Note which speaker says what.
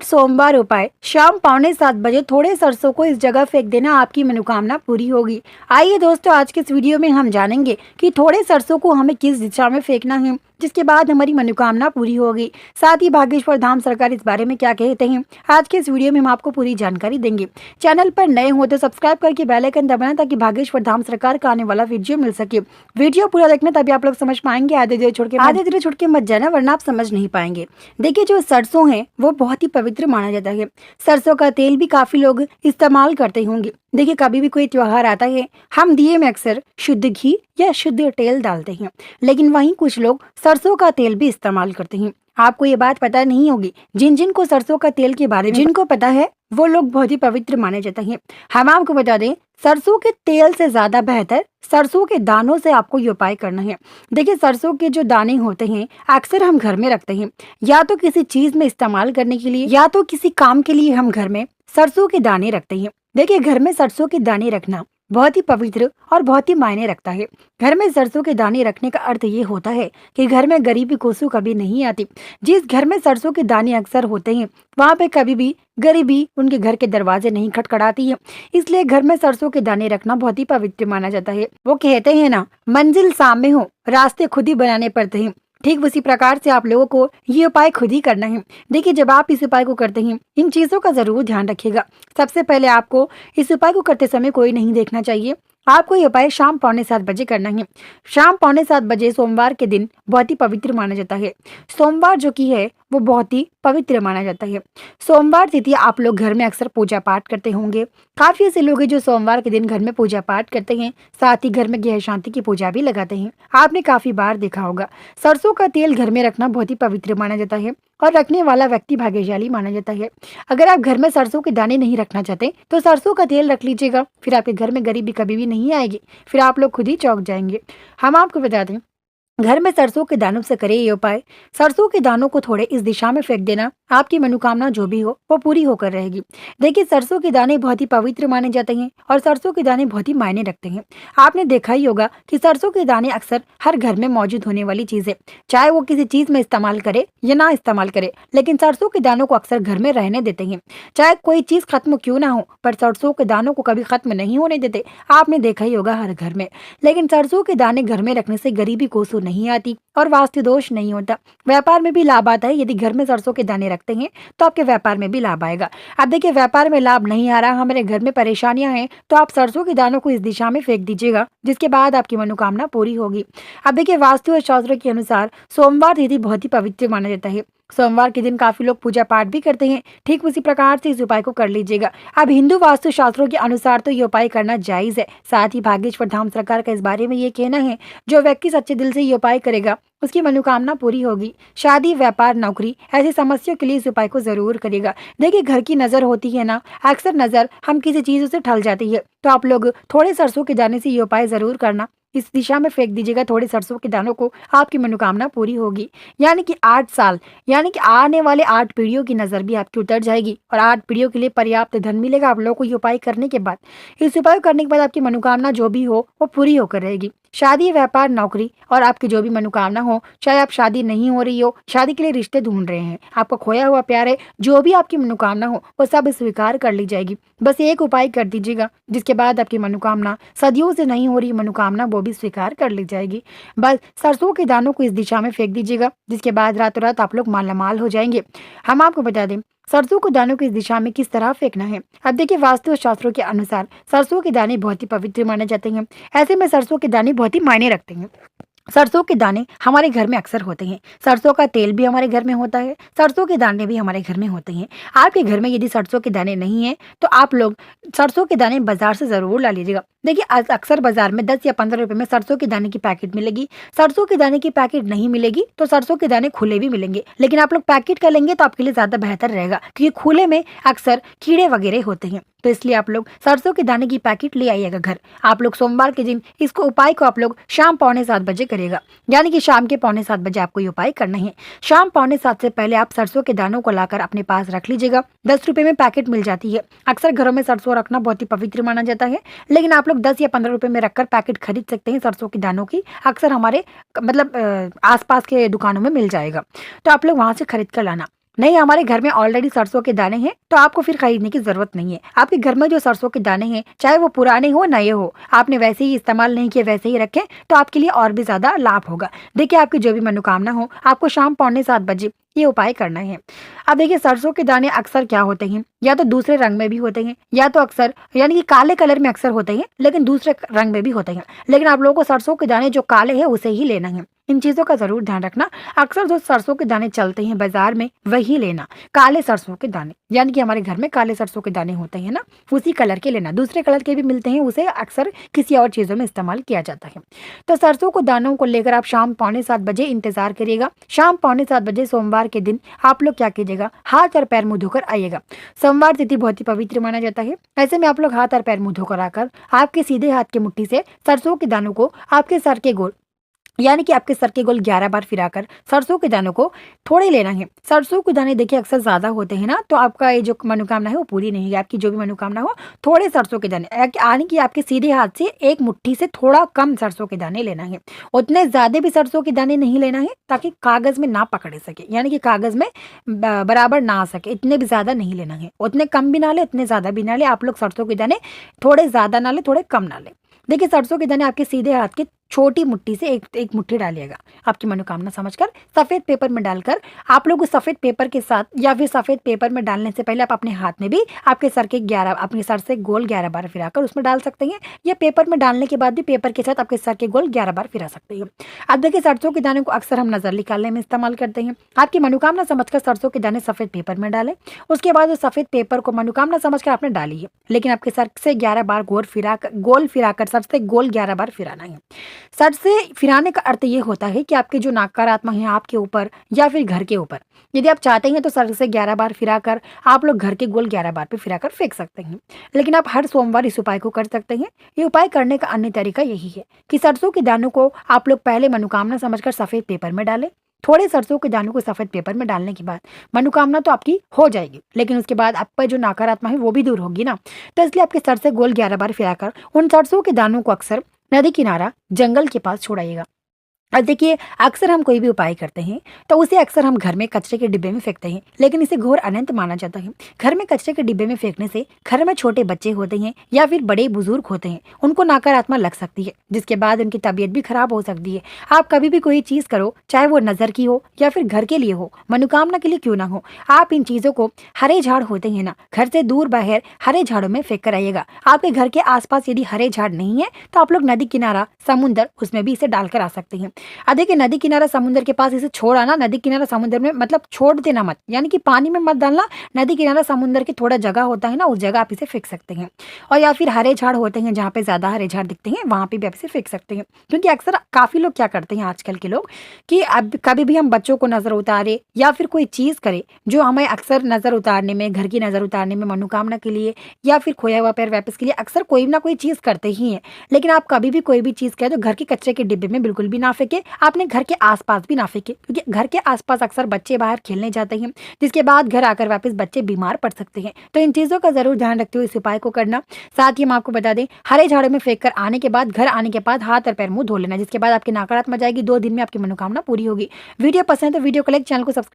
Speaker 1: आज सोमवार उपाय शाम 6:45 थोड़े सरसों को इस जगह फेंक देना, आपकी मनोकामना पूरी होगी। आइए दोस्तों, आज के इस वीडियो में हम जानेंगे कि थोड़े सरसों को हमें किस दिशा में फेंकना है जिसके बाद हमारी मनोकामना पूरी होगी। साथ ही भागेश्वर धाम सरकार इस बारे में क्या कहते हैं, आज के इस वीडियो में हम आपको पूरी जानकारी देंगे। चैनल पर नए हो तो सब्सक्राइब करके बेल आइकन दबाना ताकि भागेश्वर धाम सरकार का आने वाला वीडियो मिल सके। वीडियो पूरा देखना तभी आप लोग समझ पाएंगे, आधे धीरे छोड़ के मत जाना वरना आप समझ नहीं पाएंगे। देखिए, जो सरसों है वो बहुत ही पवित्र माना जाता है। सरसों का तेल भी काफी लोग इस्तेमाल करते होंगे। देखिए, कभी भी कोई त्योहार आता है, हम दिए में अक्सर शुद्ध घी या शुद्ध तेल डालते हैं, लेकिन वहीं कुछ लोग सरसों का तेल भी इस्तेमाल करते हैं। आपको ये बात पता नहीं होगी, जिनको सरसों का तेल के बारे में जिनको पता है वो लोग बहुत ही पवित्र माने जाते हैं। हम आपको बता दें, सरसों के तेल से ज्यादा बेहतर सरसों के दानों से आपको ये उपाय करना है। देखिए, सरसों के जो दाने होते हैं अक्सर हम घर में रखते हैं, या तो किसी चीज में इस्तेमाल करने के लिए या तो किसी काम के लिए हम घर में सरसों के दाने रखते हैं। देखिए, घर में सरसों के दाने रखना बहुत ही पवित्र और बहुत ही मायने रखता है। घर में सरसों के दाने रखने का अर्थ ये होता है कि घर में गरीबी कोसू कभी नहीं आती। जिस घर में सरसों के दाने अक्सर होते हैं वहां पे कभी भी गरीबी उनके घर के दरवाजे नहीं खटखटाती है। इसलिए घर में सरसों के दाने रखना बहुत ही पवित्र माना जाता है। वो कहते हैं ना, मंजिल सामने हो रास्ते खुद ही बनाने पड़ते हैं। ठीक उसी प्रकार से आप लोगों को ये उपाय खुद ही करना है। देखिए, जब आप इस उपाय को करते हैं इन चीजों का जरूर ध्यान रखिएगा। सबसे पहले आपको इस उपाय को करते समय कोई नहीं देखना चाहिए। आपको ये उपाय शाम 6:45 करना है। शाम 6:45 सोमवार के दिन बहुत ही पवित्र माना जाता है। सोमवार जो की है वो बहुत ही पवित्र माना जाता है। सोमवार तिथि आप लोग घर में अक्सर पूजा पाठ करते होंगे। काफी ऐसे लोग हैं जो सोमवार के दिन घर में पूजा पाठ करते हैं, साथ ही घर में गृह शांति की पूजा भी लगाते हैं। आपने काफी बार देखा होगा, सरसों का तेल घर में रखना बहुत ही पवित्र माना जाता है और रखने वाला व्यक्ति भाग्यशाली माना जाता है। अगर आप घर में सरसों के दाने नहीं रखना चाहते तो सरसों का तेल रख लीजिएगा, फिर आपके घर में गरीबी कभी भी नहीं आएगी, फिर आप लोग खुद ही चौंक जाएंगे। हम आपको बता दें, घर में सरसों के दानों से करें ये उपाय। सरसों के दानों को थोड़े इस दिशा में फेंक देना, आपकी मनोकामना जो भी हो वो पूरी होकर रहेगी। देखिए, सरसों के दाने बहुत ही पवित्र माने जाते हैं और सरसों के दाने बहुत ही मायने रखते हैं। आपने देखा ही होगा कि सरसों के दाने अक्सर हर घर में मौजूद होने वाली चीज है, चाहे वो किसी चीज में इस्तेमाल करे या ना इस्तेमाल करे, लेकिन सरसों के दानों को अक्सर घर में रहने देते हैं। चाहे कोई चीज खत्म क्यों ना हो, पर सरसों के दानों को कभी खत्म नहीं होने देते। आपने देखा ही होगा हर घर में। लेकिन सरसों के दाने घर में रखने से गरीबी कोसों नहीं आती और वास्तु दोष नहीं होता। व्यापार में भी लाभ आता है। यदि घर में सरसों के दाने रखते हैं तो आपके व्यापार में भी लाभ आएगा। अब देखिए, व्यापार में लाभ नहीं आ रहा, हमारे घर में परेशानियां हैं, तो आप सरसों के दानों को इस दिशा में फेंक दीजिएगा, जिसके बाद आपकी मनोकामना पूरी होगी। अब देखिए, वास्तु और शास्त्रों के अनुसार सोमवार तिथि बहुत ही पवित्र माना जाता है। सोमवार के दिन काफी लोग पूजा पाठ भी करते हैं। ठीक उसी प्रकार से इस उपाय को कर लीजिएगा। अब हिंदू वास्तु शास्त्रों के अनुसार तो ये उपाय करना जायज है। साथ ही भागेश्वर धाम सरकार का इस बारे में ये कहना है, जो व्यक्ति सच्चे दिल से ये उपाय करेगा उसकी मनोकामना पूरी होगी। शादी, व्यापार, नौकरी ऐसी समस्याओं के लिए इस उपाय को जरूर करेगा। देखिए, घर की नजर होती है ना, अक्सर नजर हम किसी चीजों से ठल जाती है, तो आप लोग थोड़े सरसों के दाने से ये उपाय जरूर करना। इस दिशा में फेंक दीजिएगा थोड़े सरसों के दानों को, आपकी मनोकामना पूरी होगी। यानी कि 8 साल, यानी कि आने वाले 8 पीढ़ियों की नजर भी आपकी उतर जाएगी और 8 पीढ़ियों के लिए पर्याप्त धन मिलेगा आप लोगों को ये उपाय करने के बाद। इस उपाय करने के बाद आपकी मनोकामना जो भी हो वो पूरी होकर रहेगी। शादी, व्यापार, नौकरी और आपकी जो भी मनोकामना हो, चाहे आप शादी नहीं हो रही हो, शादी के लिए रिश्ते ढूंढ रहे हैं, आपका खोया हुआ प्यार है, जो भी आपकी मनोकामना हो वो सब स्वीकार कर ली जाएगी। बस एक उपाय कर दीजिएगा, जिसके बाद आपकी मनोकामना सदियों से नहीं हो रही मनोकामना वो भी स्वीकार कर ली जाएगी। बस सरसों के दानों को इस दिशा में फेंक दीजिएगा, जिसके बाद रातों रात आप लोग मालामाल हो जाएंगे। हम आपको बता दें, सरसों के दानों को इस दिशा में किस तरह फेंकना है। अब देखिए, वास्तु शास्त्रों के अनुसार सरसों के दाने बहुत ही पवित्र माने जाते हैं। ऐसे में सरसों के दाने बहुत ही मायने रखते हैं। सरसों के दाने हमारे घर में अक्सर होते हैं। सरसों का तेल भी हमारे घर में होता है, सरसों के दाने भी हमारे घर में होते हैं। आपके घर में यदि सरसों के दाने नहीं है तो आप लोग सरसों के दाने बाजार से जरूर ला लीजिएगा। देखिए, अक्सर बाजार में 10 या 15 रुपए में सरसों के दाने की पैकेट मिलेगी। सरसों के दाने की पैकेट नहीं मिलेगी तो सरसों के दाने खुले भी मिलेंगे, लेकिन आप लोग पैकेट का लेंगे तो आपके लिए ज्यादा बेहतर रहेगा, क्योंकि खुले में अक्सर कीड़े वगैरह होते हैं। तो इसलिए आप लोग सरसों के दाने की पैकेट ले आइएगा घर। आप लोग सोमवार के दिन इसको उपाय को आप लोग शाम 6:45 करेगा, यानी कि शाम के 6:45 आपको ये उपाय करना है। शाम 6:45 से पहले आप सरसों के दानों को लाकर अपने पास रख लीजिएगा। 10 रुपए में पैकेट मिल जाती है। अक्सर घरों में सरसों रखना बहुत ही पवित्र माना जाता है, लेकिन आप लोग 10 या 15 रुपए में रखकर पैकेट खरीद सकते हैं सरसों के दानों की। अक्सर हमारे आसपास के दुकानों में मिल जाएगा, तो आप लोग वहां से खरीद कर लाना। नहीं, हमारे घर में ऑलरेडी सरसों के दाने हैं, तो आपको फिर खरीदने की जरूरत नहीं है। आपके घर में जो सरसों के दाने हैं, चाहे वो पुराने हो नए हो, आपने वैसे ही इस्तेमाल नहीं किए, वैसे ही रखें, तो आपके लिए और भी ज्यादा लाभ होगा। देखिए, आपकी जो भी मनोकामना हो, आपको शाम 6:45 बजे ये उपाय करना है। अब देखिए, सरसों के दाने अक्सर क्या होते हैं, या तो दूसरे रंग में भी होते हैं, या तो अक्सर यानी कि काले कलर में अक्सर होते हैं, लेकिन दूसरे रंग में भी होते हैं। लेकिन आप लोगों को सरसों के दाने जो काले हैं उसे ही लेना है। इन चीजों का जरूर ध्यान रखना। अक्सर जो सरसों के दाने चलते हैं बाजार में, वही लेना। काले सरसों के दाने, यानी कि हमारे घर में काले सरसों के दाने होते हैं ना, उसी कलर के लेना। दूसरे कलर के भी मिलते हैं, उसे अक्सर किसी और चीजों में इस्तेमाल किया जाता है। तो सरसों को दानों को लेकर आप शाम 6:45 बजे इंतजार करिएगा। शाम 6:45 बजे सोमवार के दिन आप लोग क्या कीजिएगा, हाथ और पैर मुंह धोकर आइएगा। सोमवार तिथि बहुत ही पवित्र माना जाता है। ऐसे में आप लोग हाथ और पैर मुंह धोकर आकर आपके सीधे हाथ की मुट्ठी से सरसों के दानों को आपके सर के गोल, यानी कि आपके सर के गोल 11 बार फिराकर सरसों के दानों को थोड़े लेना है। सरसों के दाने देखिए अक्सर ज्यादा होते हैं ना, तो आपका ये जो मनोकामना है वो पूरी नहीं है। आपकी जो भी मनोकामना हो, थोड़े सरसों के दाने, यानी कि आपके सीधे हाथ से एक मुट्ठी से थोड़ा कम सरसों के दाने लेना है। उतने ज्यादा भी सरसों के दाने नहीं लेना है, ताकि कागज में ना पकड़े सके, यानी कि कागज में बराबर ना आ सके। इतने भी ज्यादा नहीं लेना है, उतने कम भी ना ले, उतने ज्यादा भी ना ले। आप लोग सरसों के दाने थोड़े ज्यादा ना ले, थोड़े कम ना ले। देखिए, सरसों के दाने आपके सीधे हाथ के छोटी मुट्ठी से एक मुट्ठी डालिएगा। आपकी मनोकामना समझकर सफेद पेपर में डालकर आप लोग उस सफेद पेपर के साथ, या फिर सफेद पेपर में डालने से पहले आप अपने हाथ में भी आपके सर के 11, अपने सर से गोल 11 बार फिराकर उसमें डाल सकते हैं, या पेपर में डालने के बाद भी पेपर के साथ आपके सर के गोल 11 बार फिरा सकते हैं। अब देखिए, सरसों के दाने को अक्सर हम नजर निकालने में इस्तेमाल करते हैं। आपकी मनोकामना समझकर सरसों के दाने सफेद पेपर में डालें। उसके बाद उस सफेद पेपर को मनोकामना समझकर आपने डाली है, लेकिन आपके सर से 11 बार गोल फिराकर सर से गोल 11 बार फिराना है। सर से फिराने का अर्थ ये होता है कि आपके जो नकारात्मक है आपके ऊपर या फिर घर के ऊपर, यदि आप चाहते हैं तो सर से 11 बार फिराकर आप लोग घर के गोल 11 बार पे फिराकर फेंक सकते हैं। लेकिन आप हर सोमवार इस उपाय को कर सकते हैं। ये उपाय करने का अन्य तरीका यही है कि सरसों के दानों को आप लोग पहले मनोकामना समझकर सफेद पेपर में डालें। थोड़े सरसों के दानों को सफेद पेपर में डालने के बाद मनोकामना तो आपकी हो जाएगी, लेकिन उसके बाद आप पर जो नकारात्मक है वो भी दूर होगी ना। तो इसलिए आपके सर से गोल 11 बार फिराकर उन सरसों के दानों को अक्सर नदी किनारा, जंगल के पास छोड़ाइएगा। अब देखिए, अक्सर हम कोई भी उपाय करते हैं तो उसे अक्सर हम घर में कचरे के डिब्बे में फेंकते हैं, लेकिन इसे घोर अनंत माना जाता है। घर में कचरे के डिब्बे में फेंकने से घर में छोटे बच्चे होते हैं या फिर बड़े बुजुर्ग होते हैं, उनको नकारात्मक लग सकती है, जिसके बाद उनकी तबीयत भी खराब हो सकती है। आप कभी भी कोई चीज करो, चाहे वो नजर की हो या फिर घर के लिए हो, मनोकामना के लिए क्यों ना हो, आप इन चीजों को हरे झाड़ होते हैं ना, घर से दूर बाहर हरे झाड़ों में फेंक कर आइएगा। आपके घर के आसपास यदि हरे झाड़ नहीं है तो आप लोग नदी किनारा, समुद्र, उसमें भी इसे डालकर आ सकते हैं। अब देखिए, नदी किनारा समुद्र के पास इसे छोड़ आना। नदी किनारा समुद्र में मतलब छोड़ देना मत, यानी कि पानी में मत डालना। नदी किनारा समुद्र की थोड़ा जगह होता है ना, उस जगह आप इसे फेंक सकते हैं। और या फिर हरे झाड़ होते हैं, जहाँ पे ज्यादा हरे झाड़ दिखते हैं वहां पे भी आप इसे फेंक सकते हैं। क्योंकि अक्सर काफी लोग क्या करते हैं आजकल के लोग, कि अब कभी भी हम बच्चों को नजर उतारे या फिर कोई चीज करे जो हमें अक्सर नजर उतारने में, घर की नजर उतारने में, मनोकामना के लिए या फिर खोया हुआ पैर वापस के लिए अक्सर कोई ना कोई चीज करते ही है। लेकिन आप कभी भी कोई भी चीज करें तो घर के कचरे के डिब्बे में बिल्कुल भी ना फेंके। आपने घर के आसपास भी ना फेंके, क्योंकि घर के आसपास अक्सर बच्चे बाहर खेलने जाते हैं, जिसके बाद घर आकर वापस बच्चे बीमार पड़ सकते हैं। तो इन चीजों का जरूर ध्यान रखते हुए इस उपाय को करना। साथ ही हम आपको बता दें, हरे झाड़ों में फेंक कर आने के बाद, घर आने के बाद हाथ और पैर मुंह धो लेना, जिसके बाद आपकी नकारात्मक जाएगी। 2 दिन में आपकी मनोकामना पूरी होगी। वीडियो पसंद है तो वीडियो को लाइक, चैनल को सब्सक्राइब